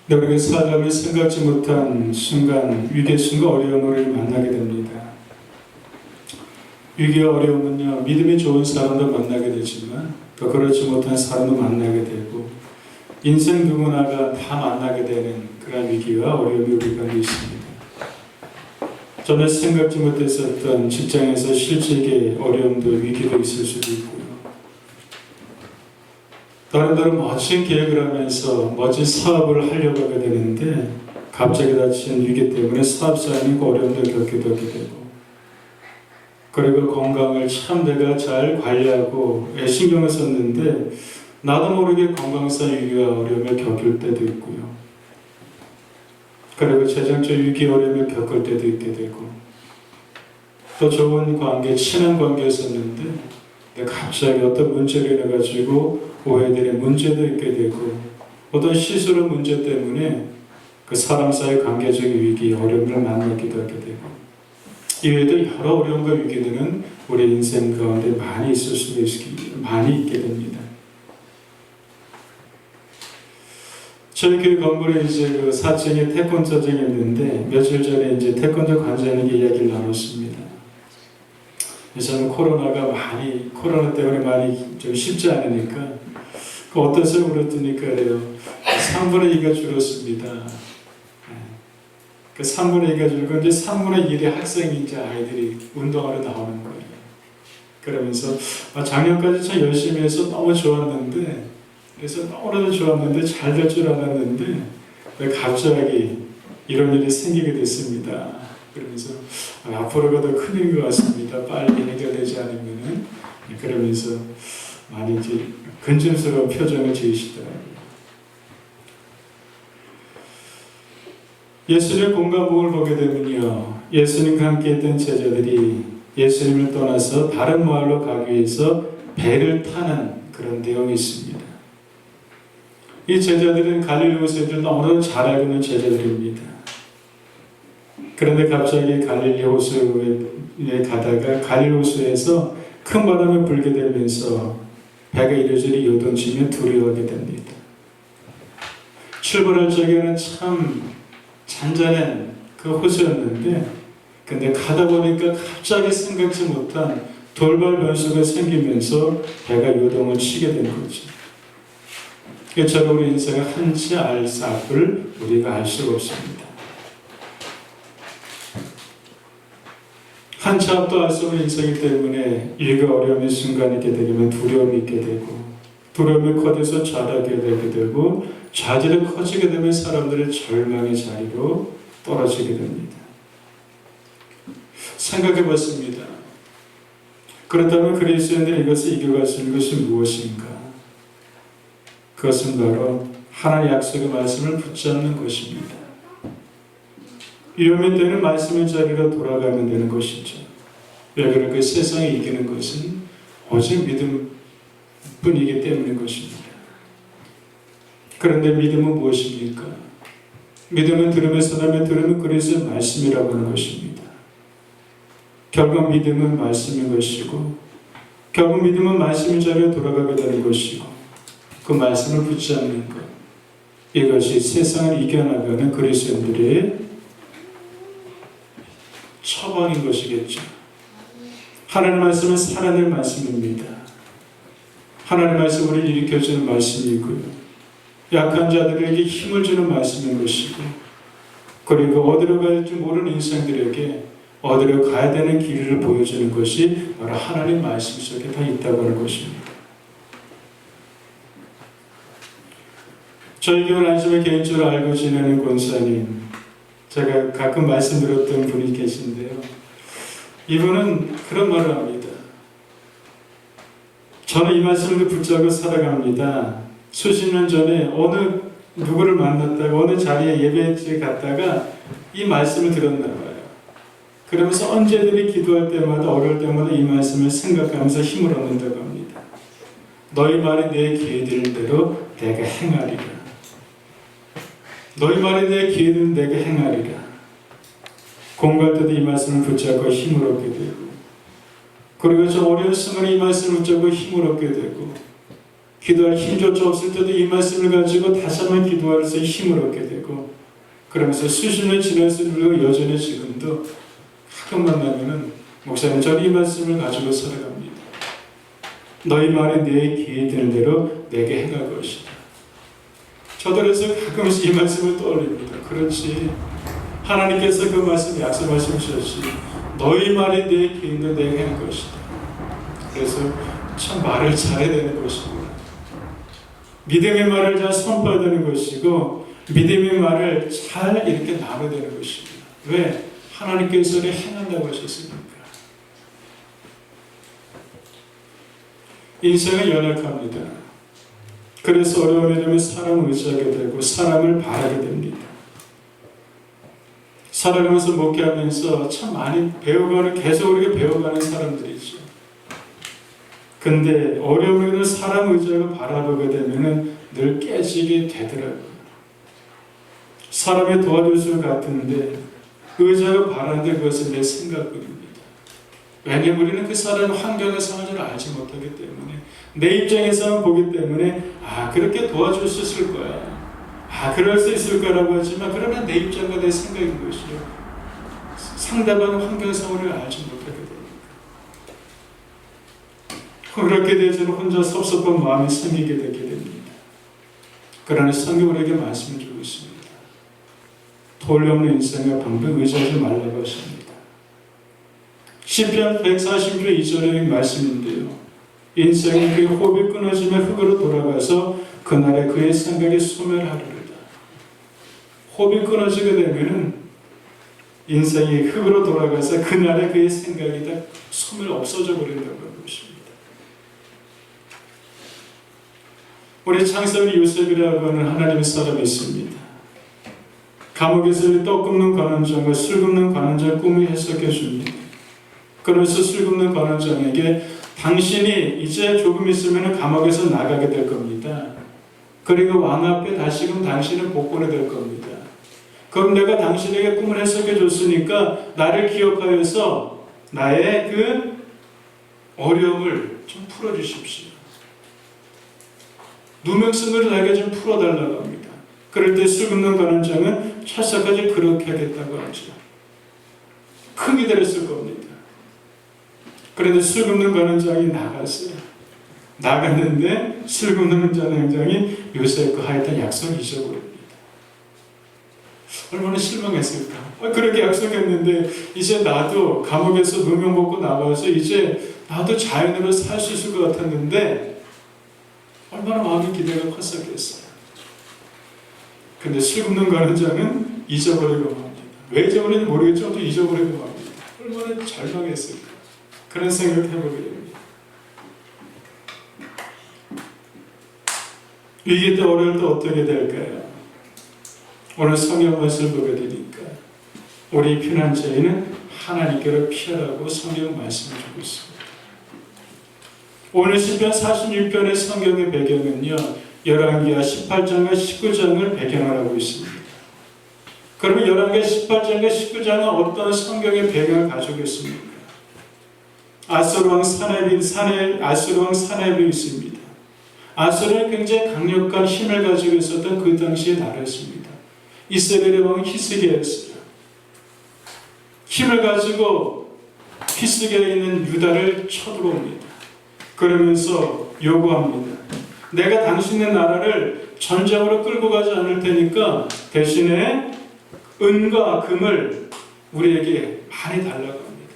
우리가 살아가며 생각지 못한 순간, 위기의 순간 어려움을 만나게 됩니다. 위기와 어려움은요, 믿음이 좋은 사람도 만나게 되지만 또 그렇지 못한 사람도 만나게 되고, 인생 누구나가 다 만나게 되는 그런 위기와 어려움이 우리 가운데 있습니다. 전에 생각지 못했었던 직장에서 실직의 어려움도 위기도 있을 수도 있고요. 나름대로 멋진 계획을 하면서 멋진 사업을 하려고 하게 되는데 갑자기 닥친 위기 때문에 사업상의 어려움도 겪기도 하게 되고, 그리고 건강을 참 내가 잘 관리하고 신경을 썼는데 나도 모르게 건강상 위기와 어려움을 겪을 때도 있고요. 그리고 재정적 위기 어려움을 겪을 때도 있게 되고, 또 좋은 관계, 친한 관계였었는데 갑자기 어떤 문제로 인해 가지고 오해들의 문제도 있게 되고, 어떤 실수로 문제 때문에 그 사람 사이 관계적 위기, 어려움을 만나기도 하게 되고, 이외에도 여러 어려움과 위기들은 우리 인생 가운데 많이 있을 수도 많이 있게 됩니다. 저희 교회 건물에 이제 그 4층에 태권도장이 있는데 며칠 전에 이제 태권도 관장님께 이야기를 나눴습니다. 저는 코로나 때문에 많이 좀 쉽지 않으니까 그 어떠세요? 그랬더니 그래요. 3분의 2가 줄었습니다. 그 3분의 2가 줄고 이제 3분의 1의 학생이 이제 아이들이 운동하러 나오는 거예요. 그러면서 작년까지 참 열심히 해서 너무 좋았는데, 그래서 너무나도 좋았는데 잘 될 줄 알았는데 왜 갑자기 이런 일이 생기게 됐습니다. 그러면서 앞으로가 더 큰 일인 것 같습니다. 빨리 해결되지 않으면은. 그러면서 많이 이제 근심스러운 표정을 지으시더라고요. 예수님의 공감복을 보게 되면요, 예수님과 함께 했던 제자들이 예수님을 떠나서 다른 마을로 가기 위해서 배를 타는 그런 내용이 있습니다. 이 제자들은 갈릴리 호수를 너무나도 잘 알고 있는 제자들입니다. 그런데 갑자기 갈릴리 호수에 가다가 갈릴리 호수에서 큰 바람이 불게 되면서 배가 이리저리 요동치며 두려워하게 됩니다. 출발할 적에는 참 잔잔한 그 호수였는데, 근데 가다 보니까 갑자기 생각지 못한 돌발 변수가 생기면서 배가 요동을 치게 된 거죠. 그처럼 우리 인생의 한치 알 앞을 우리가 알 수가 없습니다. 한치 앞도 알 수 없는 인생이기 때문에 위기가 어려움의 순간이 있게 되면 두려움이 있게 되고, 두려움이 커져서 좌절하게 되게 되고, 좌절이 커지게 되면 사람들의 절망의 자리로 떨어지게 됩니다. 생각해 봤습니다. 그렇다면 그리스도인들이 이것을 이겨갈 수 있는 것이 무엇인가? 그것은 바로 하나님의 약속의 말씀을 붙잡는 것입니다. 위험이 되는 말씀의 자리로 돌아가면 되는 것이죠. 왜 그럴까? 세상에 이기는 것은 오직 믿음뿐이기 때문인 것입니다. 그런데 믿음은 무엇입니까? 믿음은 들음에서 나며 들음은 그리스도의 말씀이라고 하는 것입니다. 결국 믿음은 말씀인 것이고, 결국 믿음은 말씀의 자리에 돌아가게 되는 것이고, 그 말씀을 붙잡는 것, 이것이 세상을 이겨나가는 그리스도인들의 처방인 것이겠죠. 하나님의 말씀은 살아낼 말씀입니다. 하나님의 말씀은 우리를 일으켜주는 말씀이고요, 약한 자들에게 힘을 주는 말씀인 것이고, 그리고 어디로 갈지 모르는 인생들에게 어디로 가야 되는 길을 보여주는 것이 바로 하나님 말씀 속에 다 있다고 하는 것입니다. 저희 교회 안심을 개인적으로 알고 지내는 권사님, 제가 가끔 말씀드렸던 분이 계신데요, 이분은 그런 말을 합니다. 저는 이 말씀을 붙잡고 살아갑니다. 수십 년 전에 어느 누구를 만났다가 어느 자리에 예배에 갔다가 이 말씀을 들었나 봐요. 그러면서 언제든지 기도할 때마다 어려울 때마다 이 말씀을 생각하면서 힘을 얻는다고 합니다. 너희 말이 내 기회되는 대로 내가 행하리라. 너희 말이 내 기회되는 내가 행하리라. 공부할 때도 이 말씀을 붙잡고 힘을 얻게 되고, 그리고 저 어려운 순간에 이 말씀을 붙잡고 힘을 얻게 되고, 기도할 힘조차 없을 때도 이 말씀을 가지고 다시 한번 기도하면서 힘을 얻게 되고, 그러면서 수십 년 지날수록 여전히 지금도 가끔 만나면은 목사님, 저는 이 말씀을 가지고 살아갑니다. 너희 말이 내 귀에 드는 대로 내게 행할 것이다. 저도 그래서 가끔씩 이 말씀을 떠올립니다. 그렇지, 하나님께서 그 말씀 약속하셨지. 너희 말이 내 귀에 있는 내게 행할 것이다. 그래서 참 말을 잘해야 되는 것이구나. 믿음의 말을 잘 선포해야 되는 것이고, 믿음의 말을 잘 이렇게 나눠야 되는 것이구나. 왜? 하나님께서 행한다고 하셨으니까. 인생은 연약합니다. 그래서 어려움이 되면 사람을 의지하게 되고 사람을 바라게 됩니다. 살아가면서 목회하면서 참 많이 배워가는, 계속 우리가 배워가는 사람들이죠. 근데 어려움에는 사람 의지하고 바라보게 되면 늘 깨지게 되더라고요. 사람이 도와줄 수 같은데 의지하고 바라는데 그것은 내 생각뿐입니다. 왜냐하면 우리는 그 사람의 환경과 상황을 알지 못하기 때문에, 내 입장에서만 보기 때문에 그렇게 도와줄 수 있을 거야, 그럴 수 있을 거라고 하지만, 그러나 내 입장과 내 생각인 것이요, 상대방의 환경 상황을 알지 못하게 됩니다. 그렇게 되어서는 혼자 섭섭한 마음이 생기게 되게 됩니다. 그러나 성경은 우리에게 말씀을 주고 있습니다. 도리 없는 인생의 방법 의지하지 말라고 하십니다. 시편 140편 2절의 말씀인데요, 인생이 그의 호흡이 끊어지며 흙으로 돌아가서 그날에 그의 생각이 소멸하리로다. 호흡이 끊어지게 되면은 인생이 흙으로 돌아가서 그날에 그의 생각이 다 소멸 없어져 버린다고 하는 것입니다. 우리 창세기 요셉이라고 하는 하나님의 사람이 있습니다. 감옥에서 떡 굽는 관원장과 술 굽는 관원장 꿈을 해석해 줍니다. 그러면서 술 굽는 관원장에게 당신이 이제 조금 있으면 감옥에서 나가게 될 겁니다. 그리고 왕 앞에 다시금 당신은 복권이 될 겁니다. 그럼 내가 당신에게 꿈을 해석해 줬으니까 나를 기억하여서 나의 그 어려움을 좀 풀어주십시오. 누명성을 나에게 좀 풀어달라고 합니다. 그럴 때 술 굽는 관원장은 철석까지 그렇게 하겠다고 하죠. 큰 기대를 했을 겁니다. 그런데 술 굽는 관원장이 나갔어요. 나갔는데 술 굽는 관원장이 요셉과 하였던 약속을 잊어버립니다. 얼마나 실망했을까. 그렇게 약속했는데 이제 나도 감옥에서 누명 벗고 나와서 이제 나도 자연으로 살 수 있을 것 같았는데 얼마나 마음의 기대가 컸었겠어요. 근데 술 굽는 관원장은 잊어버리고 맙니다. 왜 잊어버리는지 모르겠지만 또 잊어버리고 맙니다. 얼마나 절망했을까. 그런 생각을 해보게 됩니다. 위기 때 어려울 때 어떻게 될까요? 오늘 성경 말씀을 보게 되니까 우리 피난처에는 하나님께로 피하라고 성경 말씀을 주고 있습니다. 오늘 시편 46편의 성경의 배경은요, 열왕기하 18장과 19장을 배경으로 하고 있습니다. 그러면 열왕기하 18장과 19장은 어떤 성경의 배경을 가지고 있습니까? 아수르 왕 사네비 있습니다. 아수르는 굉장히 강력한 힘을 가지고 있었던 그 당시의 나라였습니다. 이스라엘의 왕은 히스기야였어요. 힘을 가지고 히스기야에 있는 유다를 쳐들어옵니다. 그러면서 요구합니다. 내가 당신의 나라를 전쟁으로 끌고 가지 않을 테니까 대신에 은과 금을 우리에게 많이 달라고 합니다.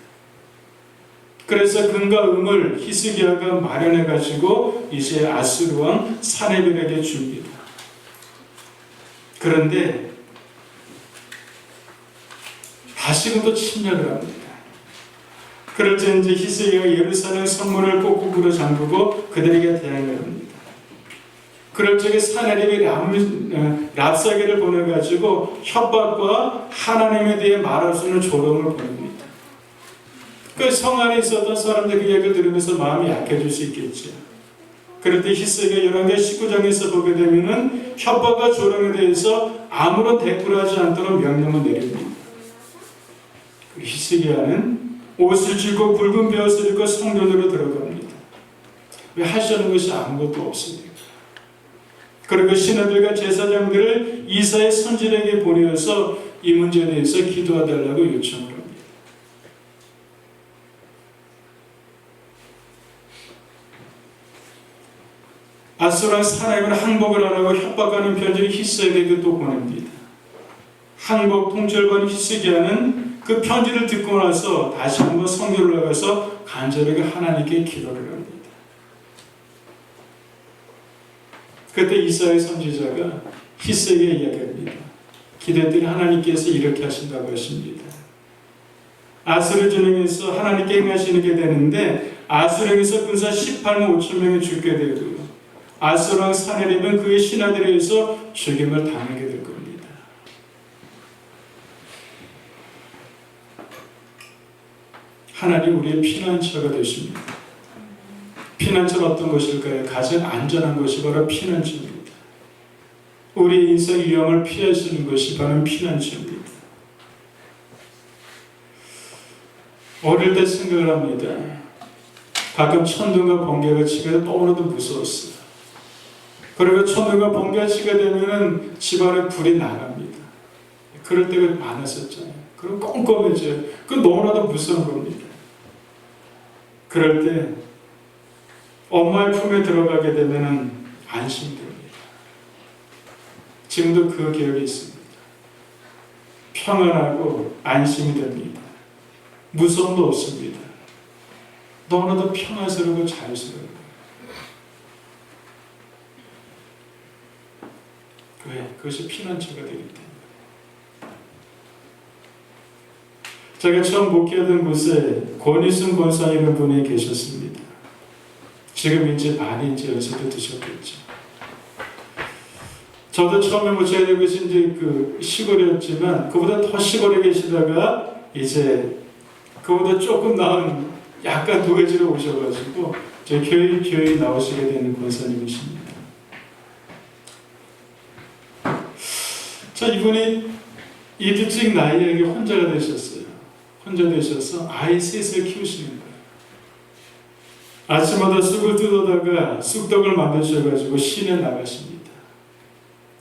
그래서 금과 은을 히스기야가 마련해 가지고 이제 아수르 왕 사네비에게 줍니다. 그런데 다시금 또 침략을 합니다. 그럴 때 이제 히스기야가 예루살렘 성문을 꼭꼭 잠그고 그들에게 대항을 합니다. 그럴 적에 사네립이 랍사게를 보내가지고 협박과 하나님에 대해 말할 수 있는 조롱을 보냅니다. 그 성 안에 있었던 사람들 그 얘기를 들으면서 마음이 약해질 수 있겠죠. 그럴 때 히스기야 열왕기하 19장에서 보게 되면은 협박과 조롱에 대해서 아무런 대꾸를 하지 않도록 명령을 내립니다. 히스기야는 옷을 찢고 굵은 벼옷을 입고 성전으로 들어갑니다. 왜 할 수 없는 것이 아무것도 없으니까. 그리고 신하들과 제사장들을 이사의 선지자에게 보내어서 이 문제에 대해서 기도해달라고 요청을 합니다. 아수르 사나임은 항복을 안 하고 협박하는 편지를 히스기야에게 또 보냅니다. 항복 통찰관 히스기야는 그 편지를 듣고 나서 다시 한번 성전을 나가서 간절하게 하나님께 기도를 합니다. 그때 이사야 선지자가 히스기야에게 이야기합니다. 기도했더니 하나님께서 이렇게 하신다고 하십니다. 아수르 진영에서 하나님께 행하시게 되는데 아수르에서 군사 18만 5천 명이 죽게 되고요. 아수르 왕 사네립은 그의 신하들에 의해서 죽임을 당하게 될 겁니다. 하나님 우리의 피난처가 되십니다. 피난처는 어떤 것일까요? 가장 안전한 것이 바로 피난처입니다. 우리의 인생 위험을 피하시는 것이 바로 피난처입니다. 어릴 때 생각을 합니다. 가끔 천둥과 번개가 치게 너무나도 무서웠어요. 그리고 천둥과 번개가 치게 되면 집안에 불이 나갑니다. 그럴 때가 많았었잖아요. 그럼 꼼꼼해져요. 그건 너무나도 무서운 겁니다. 그럴 때 엄마의 품에 들어가게 되면 안심이 됩니다. 지금도 그 기억이 있습니다. 평안하고 안심이 됩니다. 무서움도 없습니다. 너무나도 평안스러우고 자유스러워요. 왜? 그것이 피난처가 되기 때문에. 제가 처음 목회하던 곳에 권희순 권사님이라는 분이 계셨습니다. 지금 이제 많이 이제 연세도 드셨겠죠. 저도 처음에 목회하던 곳이 이제 그 시골이었지만 그보다 더 시골에 계시다가 이제 그보다 조금 나은 약간 도회지로 오셔가지고 저희 교회 나오시게 되는 권사님이십니다. 자, 이분이 일찍 나이에 혼자가 되셨어요. 혼자 되셔서 아이 셋을 키우시는 거예요. 아침마다 쑥을 뜯어다가 쑥떡을 만드셔가지고 시내 나가십니다.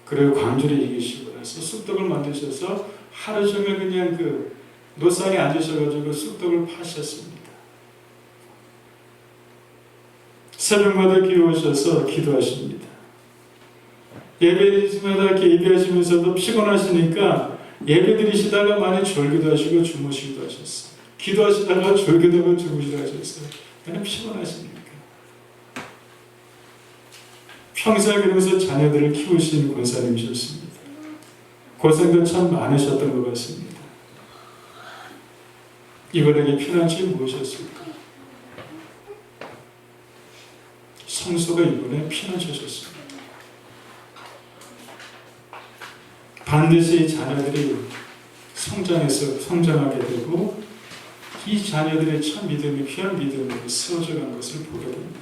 그리고 광주를 이기시고 나서 쑥떡을 만드셔서 하루 종일 그냥 그 노상에 앉으셔가지고 쑥떡을 파셨습니다. 새벽마다 기도하셔서 기도하십니다. 예배드리시마다 이렇게 예배하시면서도 피곤하시니까 예배드리시다가 많이 졸기도 하시고 주무시기도 하셨어요. 기도하시다가 졸기도 하고 주무시기도 하셨어요. 그냥 피곤하시니까. 평생 그러면서 자녀들을 키우신 권사님이셨습니다. 고생도 참 많으셨던 것 같습니다. 이분에게 피난처가 무엇이었을까? 성소가 이분의 피난처셨습니다. 반드시 자녀들이 성장하게 되고 이 자녀들의 참 믿음이 귀한 믿음으로 세워져간 것을 보게 됩니다.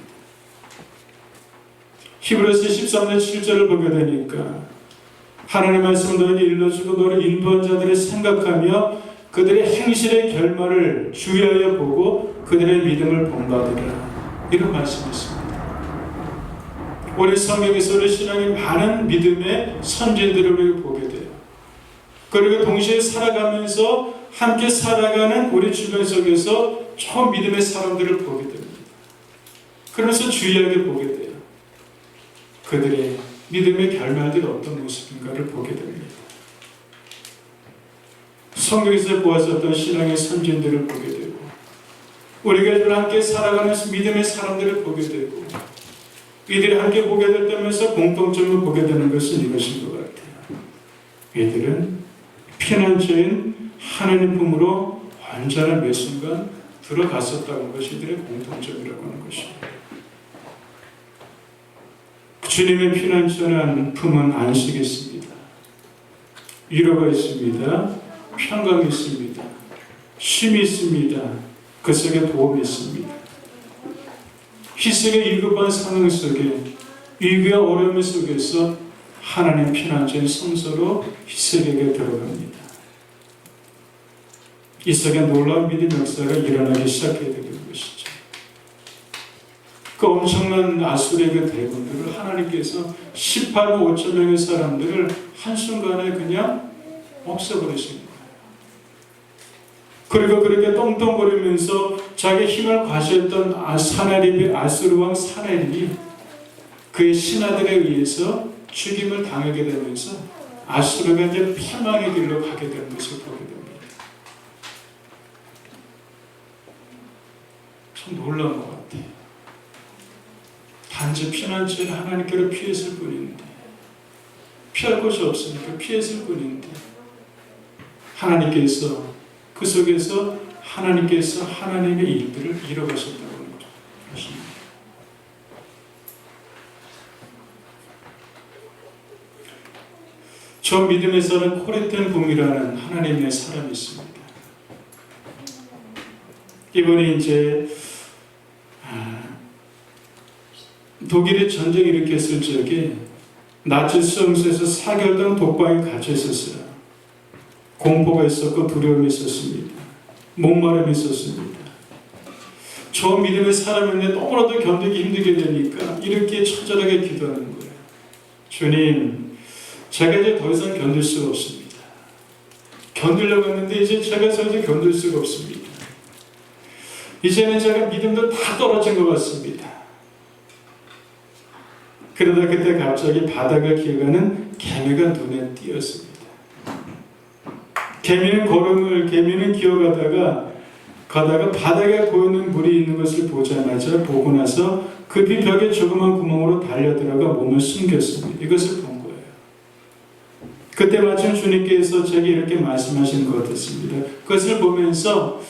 히브리서 13장 7절을 보게 되니까 하나님의 말씀을 너에게 일러주고 너를 인도한 자들을 생각하며 그들의 행실의 결말을 주의하여 보고 그들의 믿음을 본받으라. 이런 말씀이 있습니다. 우리 성경에서 우리 신앙의 많은 믿음의 선진들을 우리가 보게 돼요. 그리고 동시에 살아가면서 함께 살아가는 우리 주변 속에서 처음 믿음의 사람들을 보게 됩니다. 그러면서 주의하게 보게 돼요. 그들의 믿음의 결말들이 어떤 모습인가를 보게 됩니다. 성경에서 보았었던 신앙의 선진들을 보게 되고 우리가 함께 살아가는 믿음의 사람들을 보게 되고 이들이 함께 보게 될 때면서 공통점을 보게 되는 것은 이것인 것 같아요. 이들은 피난처인 하나님 품으로 언제나 매 순간 들어갔었다는 것이 이들의 공통점이라고 하는 것입니다. 주님의 피난처는 품은 안식이 있습니다. 위로가 있습니다. 평강이 있습니다. 쉼이 있습니다. 그 속에 도움이 있습니다. 희생의 위급한 상황 속에 위기와 어려움 속에서 하나님 피난처인 성소로 희생에게 들어갑니다. 이 속에 놀라운 믿음 역사가 일어나기 시작해야 되는 것이죠. 그 엄청난 아수르의 그 대군들을 하나님께서 18만 5천 명의 사람들을 한순간에 그냥 없애버리신 거예요. 그리고 그렇게 떵떵거리면서 자기 힘을 과시했던 사나립이, 아수르 왕 사나립이 그의 신하들에 의해서 죽임을 당하게 되면서 아수르가 이제 패망의 길로 가게 되는 것을 보게 됩니다. 참 놀라운 것 같아요. 단지 피난처를 하나님께로 피했을 뿐인데, 피할 곳이 없으니까 피했을 뿐인데, 하나님께서 그 속에서 하나님께서 하나님의 일들을 이뤄가셨다고 하는 것입니다. 저 믿음에서는 코레텐 봄이라는 하나님의 사람이 있습니다. 이번에 이제 독일이 전쟁 일으켰을 적에 나치 수용소에서 4개월 동안 독방에 갇혀 있었어요. 공포가 있었고 두려움이 있었습니다. 목마름이 있었습니다. 저 믿음의 사람인데 너무나도 견디기 힘들게 되니까 이렇게 처절하게 기도하는 거예요. 주님, 제가 이제 더 이상 견딜 수가 없습니다. 견디려고 했는데 이제 제가 절대 견딜 수가 없습니다. 이제는 제가 믿음도 다 떨어진 것 같습니다. 그러다 그때 갑자기 바다가 기어가는 개미가 눈에 띄었습니다. 개미는 기어가다가 바닥에 고이는 물이 있는 것을 보자마자 보고 나서 급히 벽에 조그만 구멍으로 달려들어가 몸을 숨겼습니다. 이것을 본 거예요. 그때 마침 주님께서 제게 이렇게 말씀하신 것 같았습니다. 그것을 보면서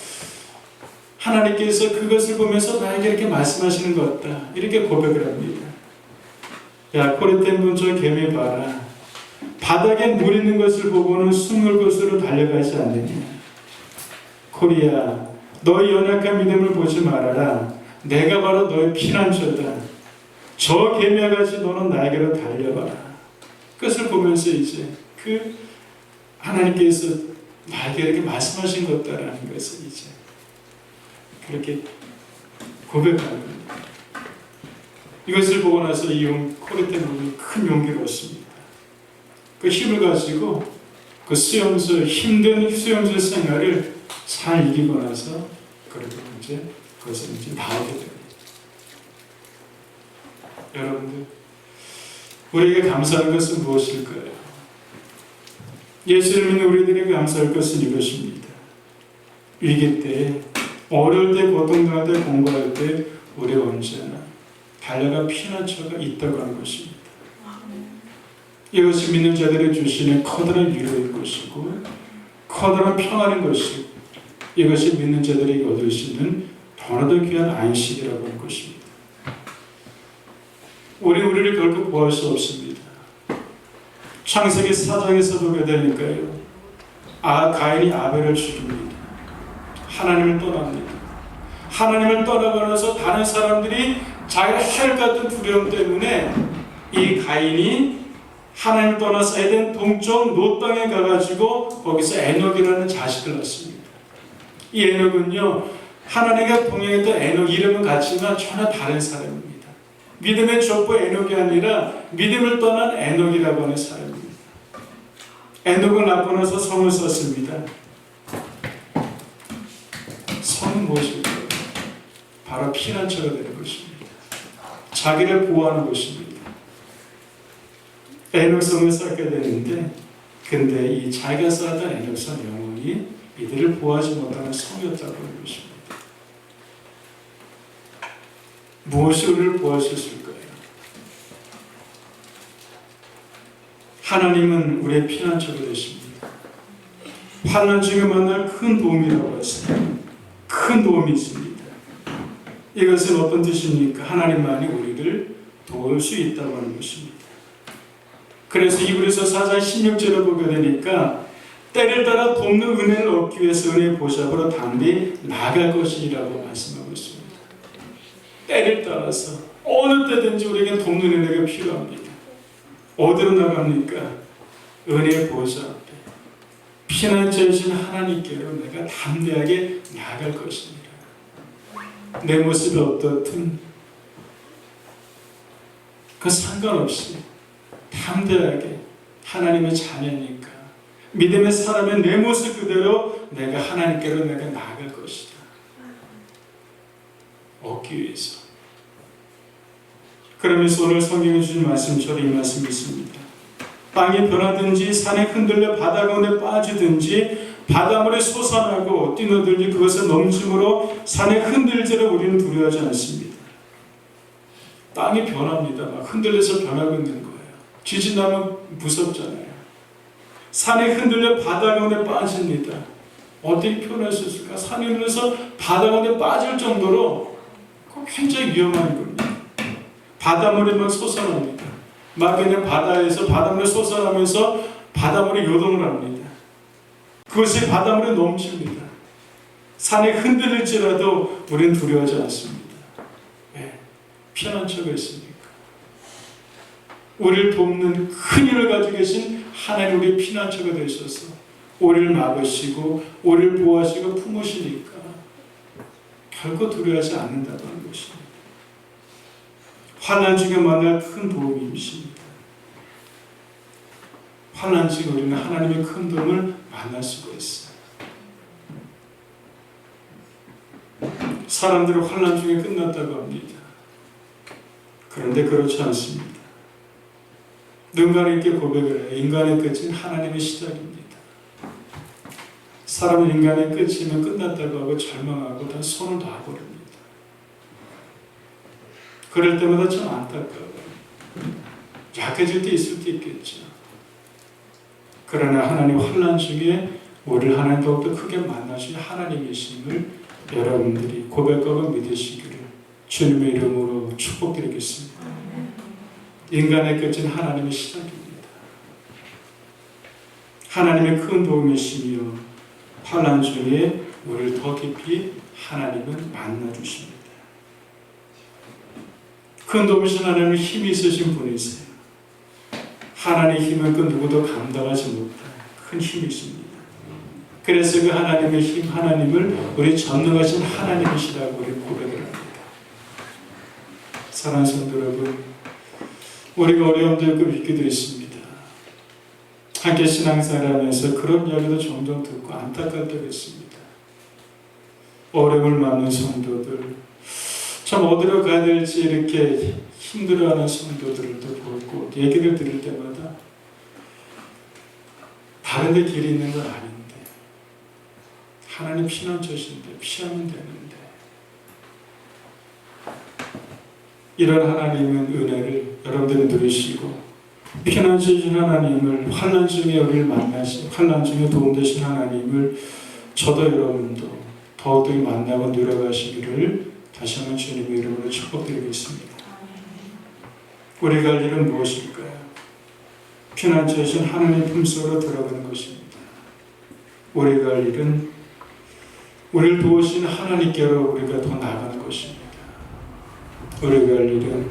하나님께서 그것을 보면서 나에게 이렇게 말씀하시는 것 같다. 이렇게 고백을 합니다. 야, 코레텐 분 저 개미 봐라. 바닥에 물 있는 것을 보고는 숨을 곳으로 달려가지 않느냐. 코리아, 너의 연약한 믿음을 보지 말아라. 내가 바로 너의 피난처다. 저 개미와 같이 너는 나에게로 달려와라. 그것을 보면서 이제 그 하나님께서 나에게 이렇게 말씀하신 것 같다라는 것을 이제 그렇게 고백하는 겁니다. 이것을 보고 나서 이 코레텐 분이 큰 용기를 얻습니다. 그 힘을 가지고 그 힘든 수용소 생활을 잘 이기고 나서 그리고 이제 그것을 이제 나오게 됩니다. 여러분들, 우리에게 감사한 것은 무엇일까요? 예수를 믿는 우리들에게 감사할 것은 이것입니다. 위기 때, 어려울 때, 고통당할 때, 공부할 때 우리 언제나 달려간 피난처가 있다고 하는 것입니다. 이것이 믿는 자들이 주시는 커다란 위로일 것이고 커다란 평안인 것이고 이것이 믿는 자들이 얻을 수 있는 더나더 귀한 안식이라고 하는 것입니다. 우리를 결코 구할 수 없습니다. 창세기 4장에서 보게 되니까요. 가인이 아벨을 죽입니다. 하나님을 떠납니다. 하나님을 떠나고 나서 다른 사람들이 자기를 할 같은 두려움 때문에 이 가인이 하나님을 떠나서 에덴 동쪽 노 땅에 가가지고 거기서 에녹이라는 자식을 낳습니다. 이 에녹은요, 하나님과 동행했던 에녹 이름은 같지만 전혀 다른 사람입니다. 믿음의 족보 에녹이 아니라 믿음을 떠난 에녹이라고 하는 사람입니다. 에녹을 낳고 나서 성을 썼습니다. 성은 무엇일까요? 바로 피난처가 되는 것입니다. 자기를 보호하는 것입니다. 에녹성을 쌓게 되는데, 근데 이 자기가 쌓았던 에녹성 영혼이 이들을 보호하지 못하는 성이었다고 하는 것입니다. 무엇이 우리를 보호할 수 있을까요? 하나님은 우리의 피난처가 되십니다. 환난 중에 만날 큰 도움이라고 했어요. 큰 도움이 있습니다. 이것은 어떤 뜻입니까? 하나님만이 우리를 도울 수 있다고 하는 것입니다. 그래서 이브리서 4장 16절을 보게 되니까 때를 따라 돕는 은혜를 얻기 위해서 은혜의 보좌로 담대 나아갈 것이라고 말씀하고 있습니다. 때를 따라서 어느 때든지 우리에게 돕는 은혜가 필요합니다. 어디로 나갑니까? 은혜의 보좌 앞에 피난처이신 하나님께로 내가 담대하게 나아갈 것입니다. 내 모습이 어떻든 그 상관없이 담대하게 하나님의 자녀니까 믿음의 사람의 내 모습 그대로 내가 하나님께로 내가 나아갈 것이다. 얻기 위해서. 그러면서 오늘 성경에 주신 말씀처럼 이 말씀이 있습니다. 땅이 변하든지 산에 흔들려 바다 가운데 빠지든지 바닷물에 솟아나고 뛰어들지 그것을 넘침으로 산에 흔들지를 우리는 두려워하지 않습니다. 땅이 변합니다. 막 흔들려서 변하고 있는 거예요. 지진 나면 무섭잖아요. 산에 흔들려 바다 가운데 빠집니다. 어떻게 표현할 수 있을까? 산에 흔들려서 바다 가운데 빠질 정도로 굉장히 위험한 겁니다. 바닷물이 막 솟아납니다. 막 그냥 바다에서 바닷물이 솟아나면서 바닷물이 요동을 합니다. 그것이 바닷물에 넘칩니다. 산에 흔들릴지라도 우리는 두려워하지 않습니다. 왜? 피난처가 있으니까. 우리를 돕는 큰 힘을 가지고 계신 하나님 우리의 피난처가 되셔서 우리를 막으시고 우리를 보호하시고 품으시니까 결코 두려워하지 않는다고 하는 것입니다. 환난 중에 만날 큰 도움이십니다. 환난 중에 우리는 하나님의 큰 도움을 만날 수가 있어요. 사람들은 환난 중에 끝났다고 합니다. 그런데 그렇지 않습니다. 누군가 이렇게 고백을 해요. 인간의 끝은 하나님의 시작입니다. 사람은 인간의 끝이면 끝났다고 하고 절망하고 다 손을 놔버립니다. 그럴 때마다 좀 안타까워요. 약해질 때 있을 때 있겠죠. 그러나 하나님 환난 중에 우리를 하나님 더욱더 크게 만나신 하나님이심을 여러분들이 고백하고 믿으시기를 주님의 이름으로 축복드리겠습니다. 인간의 끝은 하나님의 시작입니다. 하나님의 큰 도움이시며 환난 중에 우리를 더 깊이 하나님은 만나주십니다. 큰 도움이신 하나님은 힘이 있으신 분이세요. 하나님의 힘은 그 누구도 감당하지 못할 큰 힘이 있습니다. 그래서 그 하나님의 힘, 하나님을 우리 전능하신 하나님이시라고 우리 고백을 합니다. 사랑하는 성도 여러분, 우리가 어려움도 있고 위기도 있습니다. 함께 신앙생활하면서 그런 이야기도 종종 듣고 안타까울 때가 있습니다. 어려움을 맞는 성도들, 참 어디로 가야 될지 이렇게 힘들어하는 성도들도 보고 얘기를 들을 때마다 다른 데 길이 있는 건 아닌데 하나님 피난처신데 피하면 되는데 이런 하나님은 은혜를 여러분들이 누리시고 피난처신 하나님을 환난 중에 우리를 만나신 환난 중에 도움되신 하나님을 저도 여러분도 더욱더 만나고 누려가시기를 다시 한번 주님의 이름으로 축복드리겠습니다. 우리가 할 일은 무엇일까요? 피난처이신 하나님 품속으로 들어가는 것입니다. 우리가 할 일은 우리를 도우신 하나님께로 우리가 더 나아가는 것입니다. 우리가 할 일은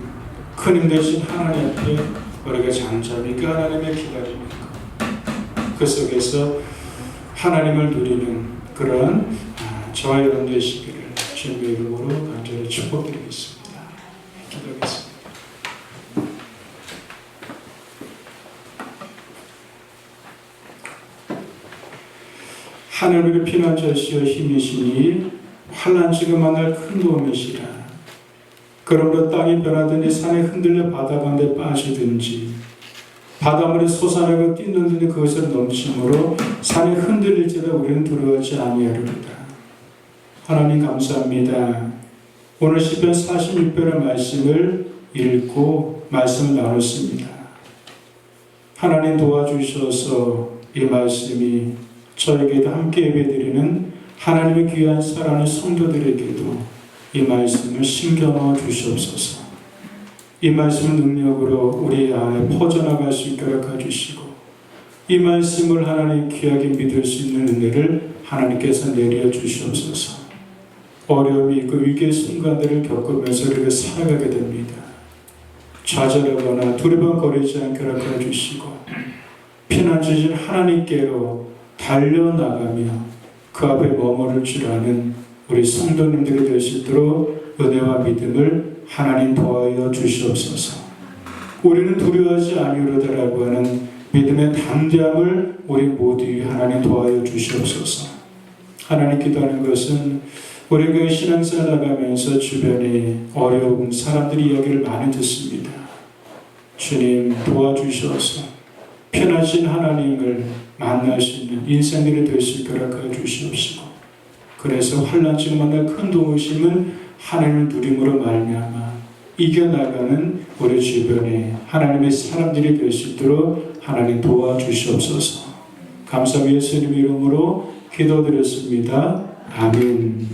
큰 힘 되신 하나님 앞에 우리가 잠잠히 그 하나님의 기다리는 것, 그 속에서 하나님을 누리는 그러한 저와 여러분 되시기를 주님의 이름으로 간절히 축복드리겠습니다. 기도하겠습니다. 하늘의 피난처시여 힘이시니 환난 중에 만날 큰 도움이시라. 그러므로 땅이 변하든지 산에 흔들려 바다 가운데 빠지든지 바닷물에 솟아나고 뛰는든지 그것을 넘침으로 산에 흔들릴지라도 우리는 두려워하지 아니하리로다. 하나님 감사합니다. 오늘 시편 46편의 말씀을 읽고 말씀을 나눴습니다. 하나님 도와주셔서 이 말씀이 저에게도 함께 예배드리는 하나님의 귀한 사랑하는 성도들에게도 이 말씀을 신경어 주시옵소서. 이 말씀 능력으로 우리 안에 퍼져나갈 수 있게 허락해 주시고 이 말씀을 하나님 귀하게 믿을 수 있는 은혜를 하나님께서 내려 주시옵소서. 어려움이 있고 위기의 순간들을 겪으면서 우리가 살아가게 됩니다. 좌절하거나 두려움거리지 않게 허락해 주시고 피난 주신 하나님께로 달려나가며 그 앞에 머무를 줄 아는 우리 성도님들이 될 수 있도록 은혜와 믿음을 하나님 도와여 주시옵소서. 우리는 두려워하지 아니하리라고 하는 믿음의 담대함을 우리 모두 하나님 도와여 주시옵소서. 하나님 기도하는 것은 우리 교회 신앙생활 나가면서 주변에 어려운 사람들이 이야기를 많이 듣습니다. 주님 도와주셔서 편하신 하나님을 만날 수 있는 인생들이 될 수 있도록 허락하여 주시옵시고, 그래서 환난 중에 만날 큰 도우심을 하나님을 누림으로 말미암아 이겨나가는 우리 주변에 하나님의 사람들이 될 수 있도록 하나님 도와주시옵소서. 감사합니다. 예수님 이름으로 기도드렸습니다. 아멘.